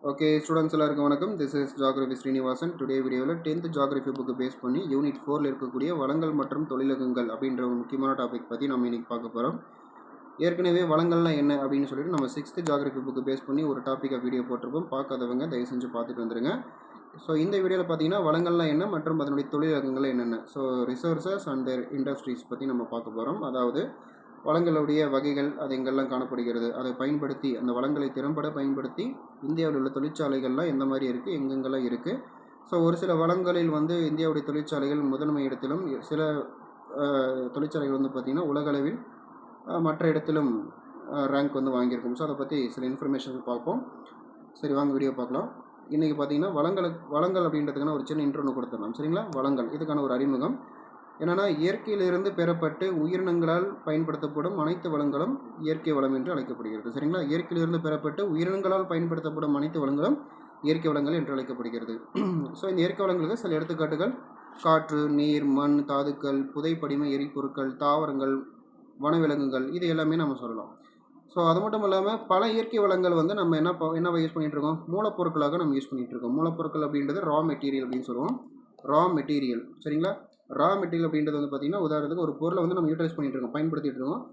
Okay students எல்லாருக்கும் வணக்கம். This is geography Srinivasan. Today வீடியோவில் 10th ஜியோகிராஃபி புக்கு பேஸ் பண்ணி யூனிட் 4ல் இருக்கக்கூடிய வளங்கள் மற்றும் தொழிலகங்கள் அப்படின்ற ஒரு முக்கியமான டாபிக் பற்றி நம்ம இன்றைக்கி பார்க்க போகிறோம். ஏற்கனவே வளங்கள்லாம் என்ன அப்படின்னு சொல்லிட்டு நம்ம 6th ஜியோகிராஃபி புக்கு பேஸ் பண்ணி ஒரு டாப்பிக்காக வீடியோ போட்டிருப்போம். பார்க்காதவங்க தயவு செஞ்சு பார்த்துட்டு வந்துடுங்க. ஸோ இந்த வீடியோவில் பார்த்தீங்கன்னா வளங்கள்லாம் என்ன மற்றும் அதனுடைய தொழிலகங்கள் என்னென்ன, so resources and their industries பற்றி நம்ம பார்க்க போகிறோம். அதாவது வளங்களுடைய வகைகள் அது எங்கெல்லாம் காணப்படுகிறது, அதை பயன்படுத்தி அந்த வளங்களை திறம்பட பயன்படுத்தி இந்தியாவில் உள்ள தொழிற்சாலைகள்லாம் எந்த மாதிரி இருக்குது, எங்கெங்கெல்லாம் இருக்குது. ஸோ ஒரு சில வளங்களில் இந்தியாவுடைய தொழிற்சாலைகள் முதன்மை இடத்திலும், சில தொழிற்சாலைகள் பார்த்திங்கன்னா உலகளவில் மற்ற இடத்திலும் ரேங்க் வாங்கியிருக்கும். ஸோ அதை பற்றி சில இன்ஃபர்மேஷன் பார்ப்போம். சரி, வாங்க வீடியோ பார்க்கலாம். இன்றைக்கி பார்த்திங்கன்னா வளங்கள் அப்படின்றதுக்கான ஒரு சின்ன இன்ட்ரோன்னு கொடுத்துடலாம். சரிங்களா? வளங்கள் இதுக்கான ஒரு அறிமுகம் என்னென்னா, இயற்கையிலிருந்து பெறப்பட்டு உயிரினங்களால் பயன்படுத்தப்படும் அனைத்து வளங்களும் இயற்கை வளம் என்று அழைக்கப்படுகிறது. சரிங்களா? இயற்கையிலிருந்து பெறப்பட்டு உயிரினங்களால் பயன்படுத்தப்படும் அனைத்து வளங்களும் இயற்கை வளங்கள் என்று அழைக்கப்படுகிறது. ஸோ இந்த இயற்கை வளங்களுக்கு சில எடுத்துக்காட்டுகள் காற்று, நீர், மண், தாதுக்கள், புதைப்படிம எரிபொருட்கள், தாவரங்கள், வனவிலங்குகள், இது எல்லாமே நம்ம சொல்லலாம். ஸோ அது மட்டும் இல்லாமல் பல இயற்கை வளங்கள் நம்ம என்ன யூஸ் பண்ணிகிட்ருக்கோம், மூலப்பொருட்களாக நம்ம யூஸ் பண்ணிகிட்ருக்கோம். மூலப்பொருட்கள் அப்படின்றது ரா மெட்டீரியல் அப்படின்னு சொல்லுவோம். Raw material. சரிங்களா? ரா மெட்டீரியல் அப்படின்றது பார்த்திங்கன்னா, உதாரணத்துக்கு ஒரு பொருளை நம்ம யூட்டிலைஸ் பண்ணிகிட்ருக்கோம், பயன்படுத்திகிட்டு இருக்கோம்.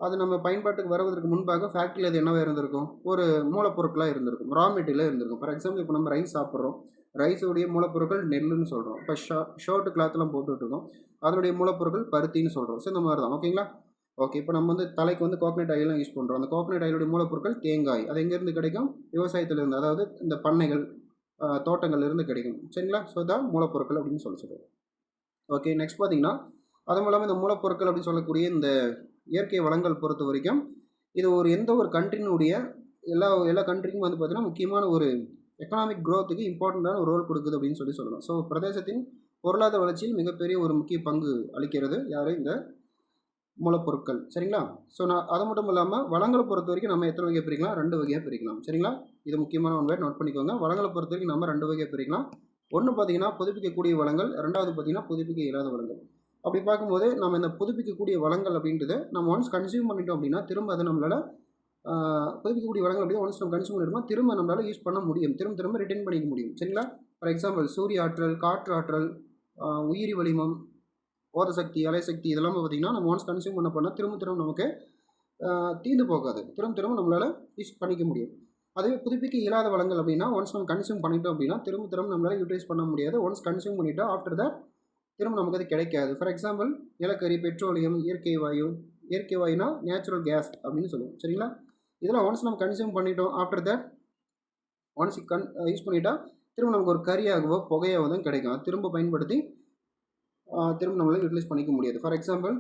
அது நம்ம பயன்பாட்டுக்கு வருவதற்கு முன்பாக ஃபேக்ட்ரியில் அது என்னவாக இருந்திருக்கும், ஒரு மூலப்பொருட்களாக இருந்திருக்கும், ரா மெட்டீரியலாக இருந்திருக்கும். ஃபார் எக்ஸாம்பிள், இப்போ நம்ம ரைஸ் சாப்பிட்றோம், ரைஸுடைய மூலப்பொருட்கள் நெல்லுன்னு சொல்கிறோம். இப்போ ஷர்ட்டு கிளாத்லாம் போட்டுட்ருக்கோம், அதனுடைய மூலப்பொருட்கள் பருத்தின்னு சொல்கிறோம். ஸோ இந்த மாதிரி தான். ஓகேங்களா? ஓகே, இப்போ நம்ம தலைக்கு கோகனட் ஆயிலாம் யூஸ் பண்ணுறோம். அந்த கோகனட் ஆயிலுடைய மூலப்பொருட்கள் தேங்காய். அது எங்கேருந்து கிடைக்கும், விவசாயத்திலிருந்து, அதாவது இந்த பண்ணைகள், தோட்டங்கள்லேருந்து கிடைக்கும். சரிங்களா? ஸோ தான் மூலப்பொருட்கள் அப்படின்னு சொல்லுவோம். ஓகே, நெக்ஸ்ட் பார்த்திங்கன்னா, அது மூலமாக இந்த மூலப்பொருட்கள் அப்படின்னு சொல்லக்கூடிய இந்த இயற்கை வளங்கள் பொறுத்த வரைக்கும் இது எந்த ஒரு கண்ட்ரினுடைய எல்லா கண்ட்ரிக்கும் பார்த்திங்கன்னா முக்கியமான ஒரு எக்கனாமிக் க்ரோத்துக்கு இம்பார்ட்டண்ட்டான ஒரு ரோல் கொடுக்குது அப்படின்னு சொல்லலாம். ஸோ பிரதேசத்தின் பொருளாதார வளர்ச்சியில் மிகப்பெரிய ஒரு முக்கிய பங்கு அளிக்கிறது யார், இந்த மூலப்பொருட்கள். சரிங்களா? ஸோ அது மட்டும் இல்லாமல் வளங்களை பொறுத்த வரைக்கும் நம்ம எத்தனை வகையாக பிரிக்கலாம், 2 வகையாக பிரிக்கலாம். சரிங்களா? இது முக்கியமான ஒன்று, நோட் பண்ணிக்கோங்க. வளங்களை பொறுத்த வரைக்கும் நம்ம 2 வகையாக பிரிக்கலாம். ஒன்று பார்த்திங்கன்னா புதுப்பிக்கக்கூடிய வளங்கள், ரெண்டாவது பார்த்திங்கன்னா புதுப்பிக்க இல்லாத வளங்கள். அப்படி பார்க்கும்போது நம்ம இந்த புதுப்பிக்கக்கூடிய வளங்கள் அப்படின்றது நம்ம ஒன்ஸ் கன்சியூம் பண்ணிட்டோம் அப்படின்னா திரும்ப அதை நம்மளால் புதுப்பிக்கக்கூடிய வளங்கள் அப்படின்னா ஒன்ஸ் நம்ம கன்சியூம் பண்ணிட்டோம்னா திரும்ப நம்மளால் யூஸ் பண்ண முடியும், திரும்ப ரிட்டர்ன் பண்ணிக்க முடியும். சரிங்களா? ஃபார் எக்ஸாம்பிள், சூரிய ஆற்றல், காற்று ஆற்றல், உயிரி வளிமம், ஓதசக்தி, அலைசக்தி, இதெல்லாம் பார்த்திங்கன்னா நம்ம ஒன்ஸ் கன்சியூம் பண்ண திரும்ப நமக்கு தீர்ந்து போகாது, திரும்ப நம்மளால் யூஸ் பண்ணிக்க முடியும். அதுவே புதுப்பிக்க இல்லாத வளங்கள் அப்படின்னா ஒன்ஸ் நம்ம கன்சியூம் பண்ணிட்டோம் அப்படின்னா திரும்ப நம்மளால் யூட்டிலைஸ் பண்ண முடியாது. ஒன்ஸ் கன்சியூம் பண்ணிட்டோம், ஆஃப்டர் தட் திரும்ப நமக்கு அது கிடைக்காது. ஃபார் எக்ஸாம்பிள், நிலக்கரி, பெட்ரோலியம், இயற்கை வாயுனா நேச்சுரல் கேஸ் அப்படின்னு சொல்லுவோம். சரிங்களா? இதெல்லாம் ஒன்ஸ் நம்ம கன்சியூம் பண்ணிட்டோம், ஆஃப்டர் தட் ஒன்ஸ் யூஸ் பண்ணிட்டால் திரும்ப நமக்கு ஒரு கரியாகவோ புகையாகவோ தான் கிடைக்கும். அது திரும்ப பயன்படுத்தி திரும்ப நம்மளால் யூட்டிலைஸ் பண்ணிக்க முடியாது. ஃபார் எக்ஸாம்பிள்,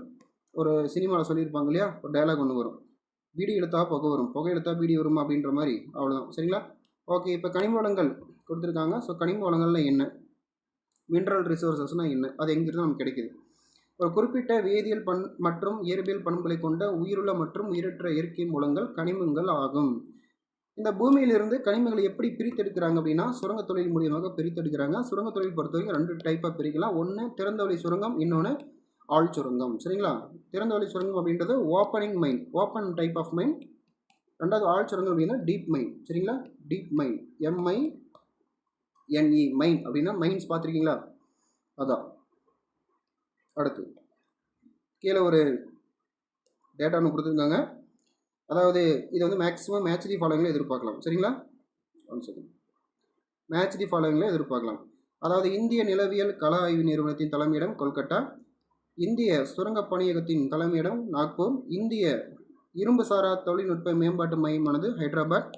ஒரு சினிமாவில் சொல்லியிருப்பாங்க இல்லையா, ஒரு டயலாக் ஒன்று வரும், பீடி இழுத்தா புகை வரும், புகை இழுத்தா பீடி வருமா அப்படின்ற மாதிரி. அவ்வளோதான். சரிங்களா? ஓகே, இப்போ கனிம வளங்கள் கொடுத்துருக்காங்க. ஸோ கனிம வளங்கள்லாம் என்ன, மினரல் ரிசோர்ஸஸ்னால் என்ன, அது எங்கிருந்து நமக்கு கிடைக்குது. ஒரு குறிப்பிட்ட வேதியியல் மற்றும் இயற்பியல் பண்புகளை கொண்ட உயிருள்ள மற்றும் உயிரற்ற இயற்கை மூலங்கள் கனிமங்கள் ஆகும். இந்த பூமியிலிருந்து கனிமங்களை எப்படி பிரித்தெடுக்கிறாங்க அப்படின்னா சுரங்க தொழில் மூலியமாக பிரித்தெடுக்கிறாங்க. சுரங்க தொழில் பொறுத்த வரைக்கும் 2 டைப்பாக பிரிக்கலாம். ஒன்று திறந்தவெளி சுரங்கம், இன்னொன்று ஆழ் சுரங்கம். சரிங்களா? திறந்தவெளி சுரங்கம் அப்படின்றது ஓப்பன் டைப் ஆஃப் மைன். ரெண்டாவது ஆழ் சுரங்கம் அப்படின்னா டீப் மைன். சரிங்களா? டீப் மைன், MINE, மைன் அப்படின்னா மைன்ஸ் பார்த்துருக்கீங்களா, அதான். அடுத்து கீழே ஒரு டேட்டா ஒன்று கொடுத்துருக்காங்க. அதாவது இது மேக்ஸிமம் மேட்ச் தி ஃபாலோவிங்கில் எதிர்பார்க்கலாம். சரிங்களா? 1 செகண்ட். மேட்ச் தி ஃபாலோவிங்கில் எதிர்பார்க்கலாம். அதாவது இந்திய நிலவியல் கள ஆய்வு நிறுவனத்தின் தலைமையிடம் கொல்கட்டா, இந்திய சுரங்கப் பணியகத்தின் தலைமையிடம் நாக்பூர், இந்திய இரும்பு சாரா தொழில்நுட்ப மேம்பாட்டு மையமானது ஹைதராபாத்.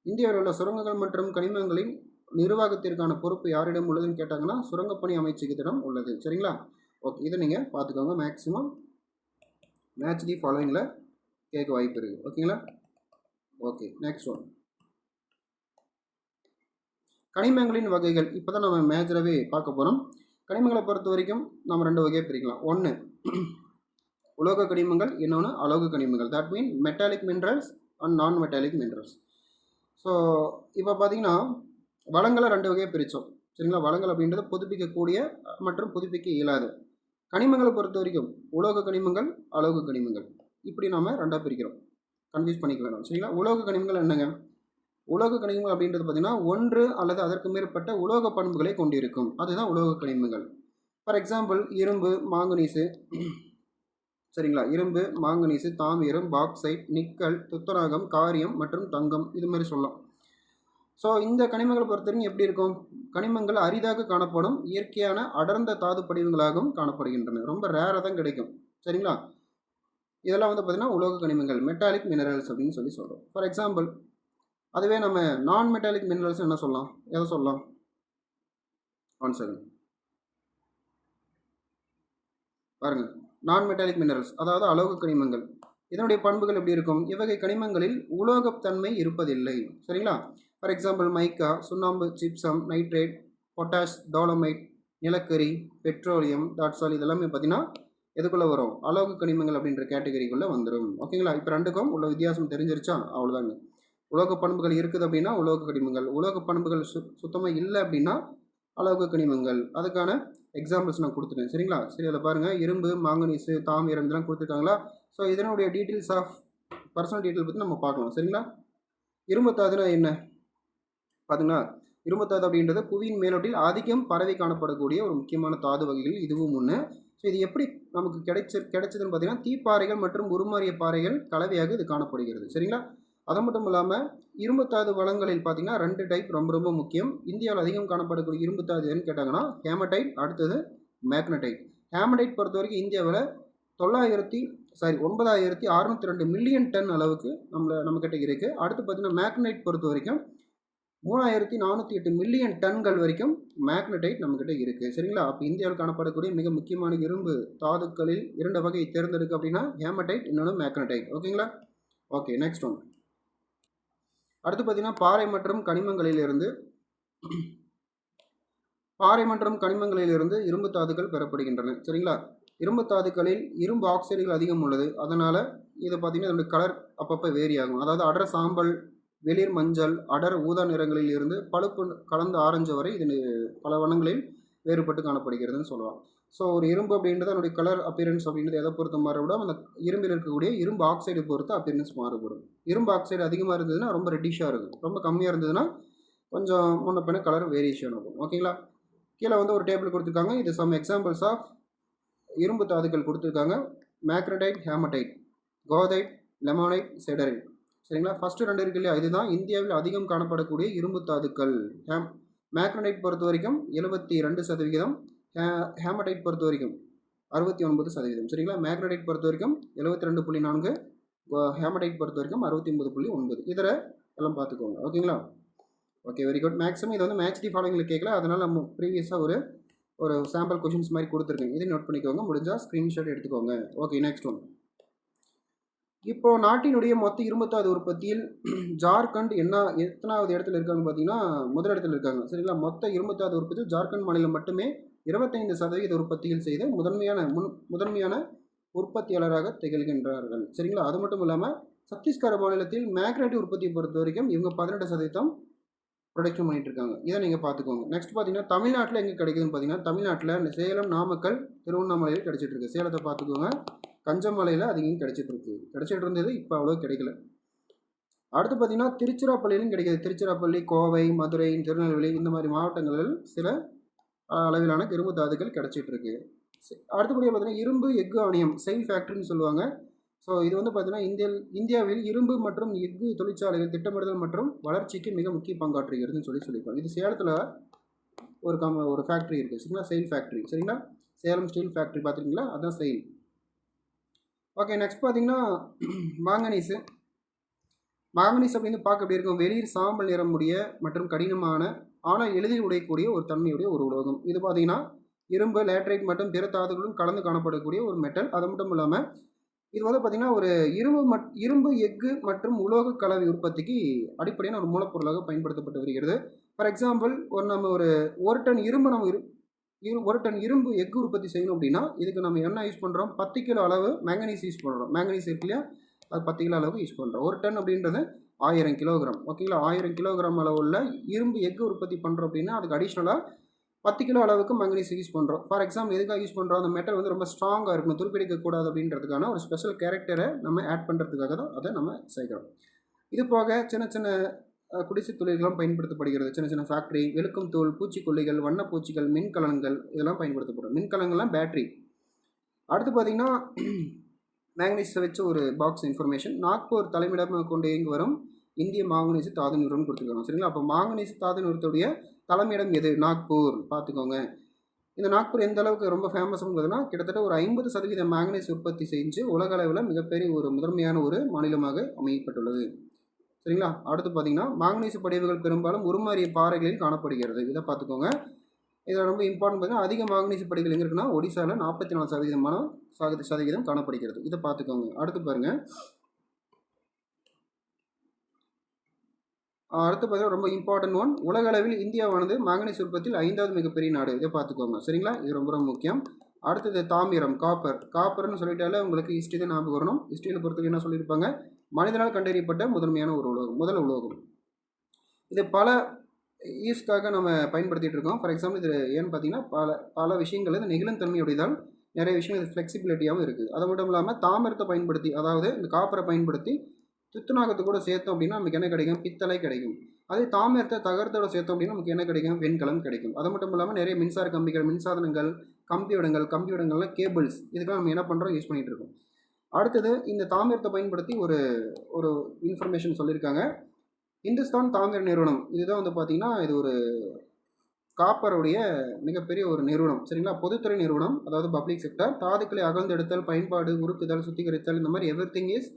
இந்தியாவில் உள்ள சுரங்கங்கள் மற்றும் கனிமங்களின் நிர்வாகத்திற்கான பொறுப்பு யாரிடம் உள்ளதுன்னு கேட்டாங்கன்னா சுரங்கப்பணி அமைச்சகத்திடம் உள்ளது. சரிங்களா? ஓகே, இதை நீங்கள் பார்த்துக்கோங்க. மேக்ஸிமம் மேட்ச் தி ஃபாலோவிங்கில் கேட்க வாய்ப்பு இருக்குது. ஓகேங்களா? ஓகே, நெக்ஸ்ட் ஒன், கனிமங்களின் வகைகள். இப்போ தான் நம்ம மேஜராகவே பார்க்க போகிறோம். கனிமங்களை பொறுத்த வரைக்கும் நம்ம 2 வகையாக பிரிக்கலாம். ஒன்று உலோக கனிமங்கள், இன்னொன்று அலோக கனிமங்கள். That mean metallic minerals and நான் மெட்டாலிக் மினரல்ஸ். ஸோ இப்போ பார்த்தீங்கன்னா வளங்களை 2 வகையாக பிரித்தோம். சரிங்களா? வளங்கள் அப்படின்றது புதுப்பிக்கக்கூடிய மற்றும் புதுப்பிக்க இயலாத. கனிமங்களை பொறுத்த வரைக்கும் உலோக கனிமங்கள், அலோக கனிமங்கள், இப்படி நாம் 2ஆக பிரிக்கிறோம். கன்ஃபியூஸ் பண்ணிக்க வேண்டாம். சரிங்களா? உலோக கனிமங்கள் என்னங்க, உலோக கனிமங்கள் அப்படின்றது பார்த்திங்கன்னா ஒன்று அல்லது அதற்கு மேற்பட்ட உலோக பண்புகளை கொண்டிருக்கும், அதுதான் உலோக கனிமங்கள். ஃபார் எக்ஸாம்பிள் இரும்பு, மாங்கனீஸு, சரிங்களா, இரும்பு, மாங்கனீஸு, தாமிரம், பாக்சைட், நிக்கல், துத்தநாகம், காரியம் மற்றும் தங்கம், இது மாதிரி சொல்லலாம். ஸோ இந்த கனிமங்களை பொறுத்தவரைக்கும் எப்படி இருக்கும்? கனிமங்கள் அரிதாக காணப்படும் இயற்கையான அடர்ந்த தாது படிவங்களாகவும் காணப்படுகின்றன. ரொம்ப ரேராக தான் கிடைக்கும். சரிங்களா, இதெல்லாம் வந்து பார்த்திங்கன்னா உலோக கனிமங்கள், மெட்டாலிக் மினரல்ஸ் அப்படின்னு சொல்லி சொல்கிறோம். ஃபார் எக்ஸாம்பிள் அதுவே நம்ம நான் மெட்டாலிக் மினரல்ஸ் என்ன சொல்லலாம், எதை சொல்லலாம்? 1 செகண்ட் பாருங்கள். நான் மெட்டாலிக் மினரல்ஸ் அதாவது அலோக கனிமங்கள், இதனுடைய பண்புகள் எப்படி இருக்கும்? இவ்வகை கனிமங்களில் உலோகத்தன்மை இருப்பதில்லை. சரிங்களா, ஃபார் எக்ஸாம்பிள் மைக்கா, சுண்ணாம்பு, ஜிப்சம், நைட்ரேட், பொட்டாஷ், டோலமைட், நிலக்கரி, பெட்ரோலியம், டாட்சால், இதெல்லாமே பார்த்திங்கன்னா எதுக்குள்ளே வரும்? அலோக கனிமங்கள் அப்படின்ற கேட்டகரிக்குள்ளே வந்துடும். ஓகேங்களா, இப்போ ரெண்டுக்கும் உள்ள வித்தியாசம் தெரிஞ்சிருச்சா? அவ்வளோதாங்க. உலோக பண்புகள் இருக்குது அப்படின்னா உலோக கனிமங்கள், உலோக பண்புகள் சுத்தமாக இல்லை அப்படின்னா அலோக கனிமங்கள். அதுக்கான எக்ஸாம்பிள்ஸ் நான் கொடுத்துட்டேன். சரிங்களா, சரி, அதில் பாருங்கள் இரும்பு, மாங்கனீஸு, தாமிரம் இதெல்லாம் கொடுத்துருக்காங்களா? ஸோ இதனுடைய டீட்டெயில்ஸ் ஆஃப் பர்சனல் டீட்டெயில் பற்றி நம்ம பார்க்கலாம். சரிங்களா, இரும்புத்தாதுனா என்ன பார்த்தீங்கன்னா, இரும்புத்தாது அப்படின்றது புவியின் மேலோட்டில் அதிகம் பரவி காணப்படக்கூடிய ஒரு முக்கியமான தாது வகைகள் இதுவும் ஒன்று. ஸோ இது எப்படி நமக்கு கிடைச்சதுன்னு பார்த்தீங்கன்னா தீப்பாறைகள் மற்றும் உருமாறிய பாறைகள் கலவையாக இது காணப்படுகிறது. சரிங்களா, அது மட்டும் இல்லாமல் இரும்புத்தாது வளங்களில் பார்த்திங்கன்னா 2 டைப் ரொம்ப ரொம்ப முக்கியம். இந்தியாவில் அதிகம் காணப்படக்கூடிய இரும்புத்தாது எதுன்னு கேட்டாங்கன்னா ஹேமடைட், அடுத்தது மேக்னடைட். ஹேமடைட் பொறுத்த வரைக்கும் இந்தியாவில் 9602 மில்லியன் டன் அளவுக்கு நம்மக்கிட்ட இருக்குது. அடுத்து பார்த்திங்கன்னா மேக்னைட் பொறுத்த வரைக்கும் 3408 மில்லியன் டன்கள் வரைக்கும் மேக்னடைட் நம்மக்கிட்ட இருக்குது. சரிங்களா, அப்போ இந்தியாவில் காணப்படக்கூடிய மிக முக்கியமான இரும்பு தாதுக்களில் 2 வகை தேர்ந்தெடுக்கு அப்படின்னா ஹேமடைட், இன்னொன்று மேக்னடைட். ஓகேங்களா, ஓகே, நெக்ஸ்ட் ஒன். அடுத்து பார்த்திங்கன்னா பாறை மற்றும் கனிமங்களிலிருந்து இரும்பு தாதுக்கள் பெறப்படுகின்றன. சரிங்களா, இரும்பு தாதுக்களில் இரும்பு ஆக்சைடுகள் அதிகம் உள்ளது. அதனால் இது பார்த்திங்கன்னா இதோட கலர் அப்பப்போ வேரி ஆகும். அதாவது அடர் சாம்பல், வெளிர் மஞ்சள், அடர் ஊதா நிறங்களில் இருந்து பழுப்பு கலந்து ஆரஞ்சு வரை இது பல வண்ணங்களில் வேறுபட்டு காணப்படுகிறதுன்னு சொல்லலாம். ஸோ ஒரு இரும்பு அப்படின்றது அதனுடைய கலர் அப்பியரன்ஸ் அப்படின்றது எதை பொறுத்து மாறுபடும்? அந்த இரும்பில் இருக்கக்கூடிய இரும்பு ஆக்சைடு பொறுத்து அப்பியரன்ஸ் மாறுபடும். இரும்பு ஆக்சைடு அதிகமாக இருந்ததுன்னா ரொம்ப ரெட்டிஷாக இருக்கும், ரொம்ப கம்மியாக இருந்ததுன்னா கொஞ்சம் முன்ன பின்ன கலர் வேரியேஷன் ஆகும். ஓகேங்களா, கீழே வந்து ஒரு டேபிள் கொடுத்துருக்காங்க. இது சம் எக்ஸாம்பிள்ஸ் ஆஃப் இரும்பு தாதுக்கள் கொடுத்துருக்காங்க. Magnetite, hematite, goethite, limonite, siderite. சரிங்களா, ஃபஸ்ட்டு 2 இருக்கு இல்லையா, இதுதான் இந்தியாவில் அதிகம் காணப்படக்கூடிய இரும்பு தாதுக்கள். மேக்னடைட் பொறுத்த வரைக்கும் 72%, ஹேமடைட் பொறுத்த வரைக்கும் 69%. சரிங்களா, மேக்னடைட் பொறுத்த வரைக்கும் 72.4, ஹேமடைட் பொறுத்த வரைக்கும் 69.9. இதில் எல்லாம் பார்த்துக்கோங்க. ஓகேங்களா, ஓகே, வெரி குட். மேக்ஸிமம் இது வந்து மேட்ச் தி ஃபாலோவிங்கில் கேட்கல, அதனால் நம்ம ப்ரீவியஸாக ஒரு சாம்பிள் கொஷின்ஸ் மாதிரி கொடுத்துருக்கேன். இதை நோட் பண்ணிக்கோங்க, முடிஞ்சால் ஸ்க்ரீன்ஷாட் எடுத்துக்கோங்க. Okay, next one. இப்போது நாட்டினுடைய மொத்த இரும்புத்தாது உற்பத்தியில் ஜார்க்கண்ட் எத்தனாவது இடத்துல இருக்காங்க பார்த்தீங்கன்னா முதலிடத்தில் இருக்காங்க. சரிங்களா, மொத்த இரும்புத்தாது உற்பத்தியில் ஜார்க்கண்ட் மாநிலம் மட்டுமே 25% உற்பத்தியில் செய்த முதன்மையான உற்பத்தியாளராக திகழ்கின்றார்கள். சரிங்களா, அது மட்டும் இல்லாமல் சத்தீஸ்கர் மாநிலத்தில் மேக்னடைட் உற்பத்தியை பொறுத்த வரைக்கும் இவங்க 18% ப்ரொடக்ஷன் பண்ணிட்டு இருக்காங்க. இதை நீங்கள் பார்த்துக்கோங்க. நெக்ஸ்ட் பார்த்தீங்கன்னா தமிழ்நாட்டில் எங்கே கிடைக்குதுன்னு பார்த்தீங்கன்னா தமிழ்நாட்டில் சேலம், நாமக்கல், திருவண்ணாமலையில் கிடைச்சிட்டு இருக்கு. சேலத்தை பார்த்துக்கோங்க. கஞ்சமலையில் அதிகம் கிடைச்சிட்டு இருந்தது, இப்போ அவ்வளோ கிடைக்கல. அடுத்து பார்த்திங்கன்னா திருச்சிராப்பள்ளியிலும் கிடைக்கிது. திருச்சிராப்பள்ளி, கோவை, மதுரை, திருநெல்வேலி இந்த மாதிரி மாவட்டங்களில் சில அளவிலான இரும்பு தாதுக்கள் கிடைச்சிட்ருக்கு. அடுத்தபடியாக பார்த்திங்கன்னா இரும்பு எஃகு ஆணையம், செயில் ஃபேக்ட்ரின்னு சொல்லுவாங்க. ஸோ இது வந்து பார்த்திங்கன்னா இந்தியாவில் இரும்பு மற்றும் எஃகு தொழிற்சாலைகள் திட்டமிடுதல் மற்றும் வளர்ச்சிக்கு மிக முக்கிய பங்காற்றுகிறதுன்னு சொல்லியிருக்காங்க. இது சேலத்தில் ஒரு ஃபேக்ட்ரி இருக்குது. சரிங்களா, செயில் ஃபேக்ட்ரி. சரிங்களா, சேலம் ஸ்டீல் ஃபேக்ட்ரி பார்த்துருக்கீங்களா, அதுதான் செயில். ஓகே, நெக்ஸ்ட் பார்த்தீங்கன்னா மாங்கனீஸ் அப்படின்னு பார்க்க எப்படி இருக்கும்? வெளிர் சாம்பல் நிறமுடைய மற்றும் கடினமான ஆனால் எளிதில் உடையக்கூடிய ஒரு தன்மையுடைய ஒரு உலோகம். இது பார்த்தீங்கன்னா இரும்பு, லேட்ரைட் மற்றும் பிற தாதுகளும் கலந்து காணப்படக்கூடிய ஒரு மெட்டல். அது மட்டும் இல்லாமல் இது வந்து பார்த்திங்கன்னா ஒரு இரும்பு எஃகு மற்றும் உலோக கலவை உற்பத்திக்கு அடிப்படையான ஒரு மூலப்பொருளாக பயன்படுத்தப்பட்டு வருகிறது. ஃபார் எக்ஸாம்பிள் நம்ம ஒரு டன் இரும்பு எஃகு உற்பத்தி செய்யணும் அப்படின்னா இதுக்கு நம்ம என்ன யூஸ் பண்ணுறோம்? 10 கிலோ அளவு மேங்கனீஸ் யூஸ் பண்ணுறோம். மேங்கனீஸ் இருக்கு இல்லையா, அது 10 கிலோ அளவுக்கு யூஸ் பண்ணுறோம். ஒரு டன் அப்படின்றது 1000 கிலோகிராம். ஓகேங்களா, 1000 கிலோகிராம் அளவுள்ள இரும்பு எஃகு உற்பத்தி பண்ணுறோம் அப்படின்னா அதுக்கு அடிஷ்னலாக 10 கிலோ அளவுக்கு மேங்கனீஸ் யூஸ் பண்ணுறோம். ஃபார் எக்ஸாம்பிள் எதுக்காக யூஸ் பண்ணுறோம்? அந்த மெட்டல் வந்து ரொம்ப ஸ்ட்ராங்காக இருக்கணும், துருப்பிடிக்கக்கூடாது அப்படின்றதுக்கான ஒரு ஸ்பெஷல் கேரக்டரை நம்ம ஆட் பண்ணுறதுக்காக தான் அதை நம்ம சேர்க்குறோம். இது போக சின்ன சின்ன குடிசை தொழில்களாம் பயன்படுத்தப்படுகிறது. சின்ன சின்ன ஃபேக்ட்ரி, வெளுக்கும் தூள், பூச்சிக்கொல்லிகள், வண்ணப்பூச்சிகள், மின்கலன்கள் இதெல்லாம் பயன்படுத்தப்படும். மின்கலங்கள்லாம் பேட்டரி. அடுத்து பார்த்தீங்கன்னா மேங்கனீஸை வச்சு ஒரு பாக்ஸ் இன்ஃபர்மேஷன். நாக்பூர் தலைமையிடமாக கொண்டு இயங்கி வரும் இந்திய மாங்கனீசு தாது நிறுவனம் கொடுத்துருக்காங்க. சரிங்களா? அப்போ மாங்கனீசு தாது நிறுவனத்துடைய தலைமையிடம் எது? நாக்பூர். பார்த்துக்கோங்க. இந்த நாக்பூர் எந்த அளவுக்கு ரொம்ப ஃபேமஸ்னு பார்த்தீங்கன்னா கிட்டத்தட்ட ஒரு 50% மேங்கனீஸ் உற்பத்தி செஞ்சு உலக அளவில் மிகப்பெரிய ஒரு முதன்மையான ஒரு மாநிலமாக அமையப்பட்டுள்ளது. சரிங்களா? அடுத்து பார்த்தீங்கன்னா மாங்கனீசு படிவுகள் பெரும்பாலும் உருமாறிய பாறைகளில் காணப்படுகிறது. இதை பார்த்துக்கோங்க. இதில் ரொம்ப இம்பார்ட்டன்ட் பார்த்தீங்கன்னா அதிக மாங்கனீசு படிகள் எங்கே இருக்குன்னா ஒடிசாவில் 44% காணப்படுகிறது. இதை பார்த்துக்கோங்க. அடுத்து பாருங்கள். அடுத்து பார்த்தீங்கன்னா ரொம்ப இம்பார்ட்டன்ட் ஒன், உலக அளவில் இந்தியாவானது மாங்கனீஸ் உற்பத்தியில் 5வது மிகப்பெரிய நாடு. இதை பார்த்துக்கோங்க. சரிங்களா? இது ரொம்ப ரொம்ப முக்கியம். அடுத்தது தாமிரம், காப்பர்னு சொல்லிட்டாலே உங்களுக்கு ஹிஸ்ட்ரி தான் ஞாபகம் வரணும். ஹிஸ்ட்ரியில் பொறுத்தவரை என்ன சொல்லியிருப்பாங்க? மனிதனால் கண்டறியப்பட்ட முதன்மையான ஒரு உலோகம், முதல் உலோகம். இது பல யூஸ்க்காக நம்ம பயன்படுத்திகிட்டு இருக்கோம். ஃபார் எக்ஸாம்பிள் இது ஏன்னு பார்த்தீங்கன்னா பல விஷயங்கள் இந்த நெகிழும் தன்மையுடையதால் நிறைய விஷயங்கள் இது ஃப்ளெக்சிபிலிட்டியாகவும் இருக்குது. அது மட்டும் இல்லாமல் தாமிரத்தை பயன்படுத்தி, அதாவது இந்த காப்பரை பயன்படுத்தி துத்தநாகத்தை கூட சேர்த்தோம் அப்படின்னா நமக்கு என்ன கிடைக்கும்? பித்தளை கிடைக்கும். அதே தாமிரத்தை தகரத்தோட சேர்த்தோம் அப்படின்னா நமக்கு என்ன கிடைக்கும்? வெண்கலம் கிடைக்கும். அது மட்டும் இல்லாமல் நிறைய மின்சார கம்பிகள், மின்சாதனங்கள், கம்பியுடங்கள்லாம் கேபிள்ஸ் இதுக்கெல்லாம் நம்ம என்ன பண்ணுறோம்? யூஸ் பண்ணிகிட்டு இருக்கோம். அடுத்தது இந்த தாமிரத்தை பயன்படுத்தி ஒரு இன்ஃபர்மேஷன் சொல்லியிருக்காங்க. இந்துஸ்தான் தாமிர நிறுவனம் இதுதான் வந்து பார்த்திங்கன்னா இது ஒரு காப்பருடைய மிகப்பெரிய ஒரு நிறுவனம். சரிங்களா? பொதுத்துறை நிறுவனம், அதாவது பப்ளிக் செக்டர். தாதுக்களை அகழ்ந்தெடுத்தல், பயன்பாடு, உருக்குதல், சுத்திகரித்தல் இந்த மாதிரி எவ்ரிதிங் இஸ்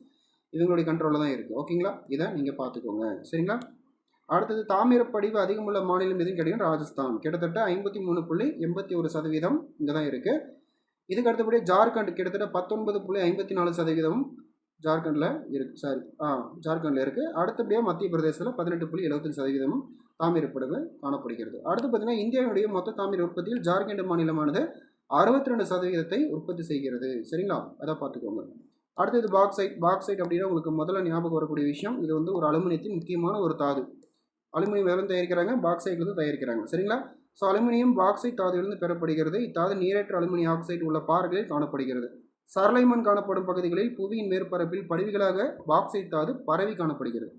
இவங்களுடைய கண்ட்ரோலில் தான் இருக்குது. ஓகேங்களா? இதை நீங்கள் பார்த்துக்கோங்க. சரிங்களா? அடுத்தது தாமிரப்படிவு அதிகமுள்ள மாநிலம் எதுன்னு கேட்டிங்கன்னா ராஜஸ்தான். கிட்டத்தட்ட 53.81% இங்கே தான் இருக்குது. இதுக்கு அடுத்தபடியே ஜார்க்கண்ட் கிட்டத்தட்ட 19.54% ஜார்க்கண்டில் இருக்குது. ஜார்க்கண்டில் இருக்குது. அடுத்தபடியாக மத்திய பிரதேசத்தில் 18.75% தாமிரப்படிவு காணப்படுகிறது. அடுத்து பார்த்திங்கன்னா இந்தியாவுடைய மொத்த தாமிர உற்பத்தியில் ஜார்க்கண்ட் மாநிலமானது 62% உற்பத்தி செய்கிறது. சரிங்களா? அதை பார்த்துக்கோங்க. அடுத்தது பாக்சைட் அப்படின்னா உங்களுக்கு முதல்ல ஞாபகம் வரக்கூடிய விஷயம், இது வந்து ஒரு அலுமினியத்தின் முக்கியமான ஒரு தாது. அலுமினியம் எதிலும் தயாரிக்கிறாங்க? பாக்சைட்லேருந்து தயாரிக்கிறாங்க. சரிங்களா? ஸோ அலுமினியம் பாக்சைட் தாதுவிலிருந்து பெறப்படுகிறது. இத்தாது நீரேற்ற அலுமினியம் ஆக்சைடு உள்ள பாறைகளில் காணப்படுகிறது. சரளைமண் காணப்படும் பகுதிகளில் புவியின் மேற்பரப்பில் படிவுகளாக பாக்சைட் தாது பரவி காணப்படுகிறது.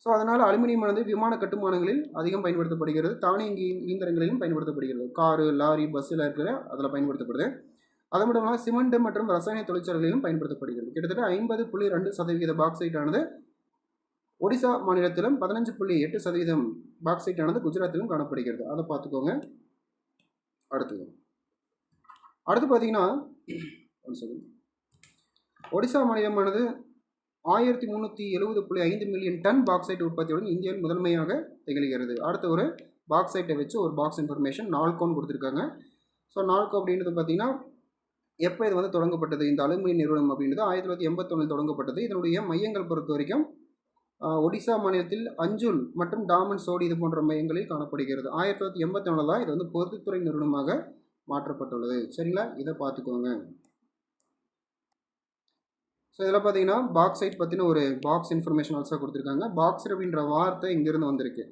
ஸோ அதனால் அலுமினியமானது விமான கட்டுமானங்களில் அதிகம் பயன்படுத்தப்படுகிறது. தானியங்கி இயந்திரங்களிலும் பயன்படுத்தப்படுகிறது. காரு, லாரி, பஸ்ஸில் இருக்கிற அதில் பயன்படுத்தப்படுது. அது மட்டும் இல்லாமல் சிமெண்ட் மற்றும் ரசாயன தொழிற்சாலைகளிலும் பயன்படுத்தப்படுகிறது. கிட்டத்தட்ட 50.2% பாக்சைட் ஆனது ஒடிசா மாநிலத்திலும் 15.8% பாக்சைட் ஆனது குஜராத்திலும் காணப்படுகிறது. அதை பார்த்துக்கோங்க. அடுத்து பார்த்தீங்கன்னா ஒடிசா மாநிலமானது 1370.5 மில்லியன் டன் பாக்சைட் உற்பத்தியுடன் இந்தியாவில் முதன்மையாக திகழ்கிறது. அடுத்த ஒரு பாக்சைட்டை வச்சு ஒரு பாக்ஸ் இன்ஃபர்மேஷன் நால்கோன்னு கொடுத்துருக்காங்க. ஸோ நால்கோ அப்படின்றது பார்த்தீங்கன்னா எப்போ இது வந்து தொடங்கப்பட்டது? இந்த அலுமினிய நிறுவனம் அப்படின்றது 1981 தொடங்கப்பட்டது. இதனுடைய மையங்கள் பொறுத்த வரைக்கும் ஒடிசா மாநிலத்தில் அஞ்சுல் மற்றும் டாமன் சோடி இது போன்ற மையங்களில் காணப்படுகிறது. 1981 தான் இது வந்து பொதுத்துறை நிறுவனமாக மாற்றப்பட்டுள்ளது. சரிங்களா? இதை பார்த்துக்கோங்க. ஸோ இதில் பார்த்தீங்கன்னா பாக்சைட் பற்றின ஒரு பாக்ஸ் இன்ஃபர்மேஷன் ஆல்சோ கொடுத்துருக்காங்க. பாக்ஸர் அப்படின்ற வார்த்தை இங்கேருந்து வந்திருக்கு.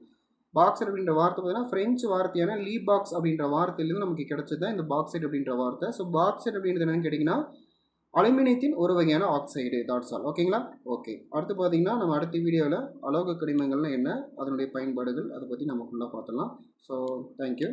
பாக்ஸர் அப்படின்ற வார்த்தை பார்த்தீங்கன்னா ஃப்ரெஞ்சு வார்த்தையான லீ பாக்ஸ் அப்படின்ற வார்த்தையிலேருந்து நமக்கு கிடைச்சது தான் இந்த பாக்சைட் அப்படின்ற வார்த்தை. ஸோ பாக்சைட் அப்படின்றது என்னென்னு கேட்டிங்கன்னா அலுமினியத்தின் ஒரு வகையான ஆக்சைடு. Thoughts all. ஓகேங்களா? ஓகே. அடுத்து பார்த்தீங்கன்னா நம்ம அடுத்த வீடியோவில் அலோக கனிமங்கள்னா என்ன, அதனுடைய பயன்பாடுகள் அதை பற்றி நம்ம ஃபுல்லாக பார்த்துடலாம். So thank you.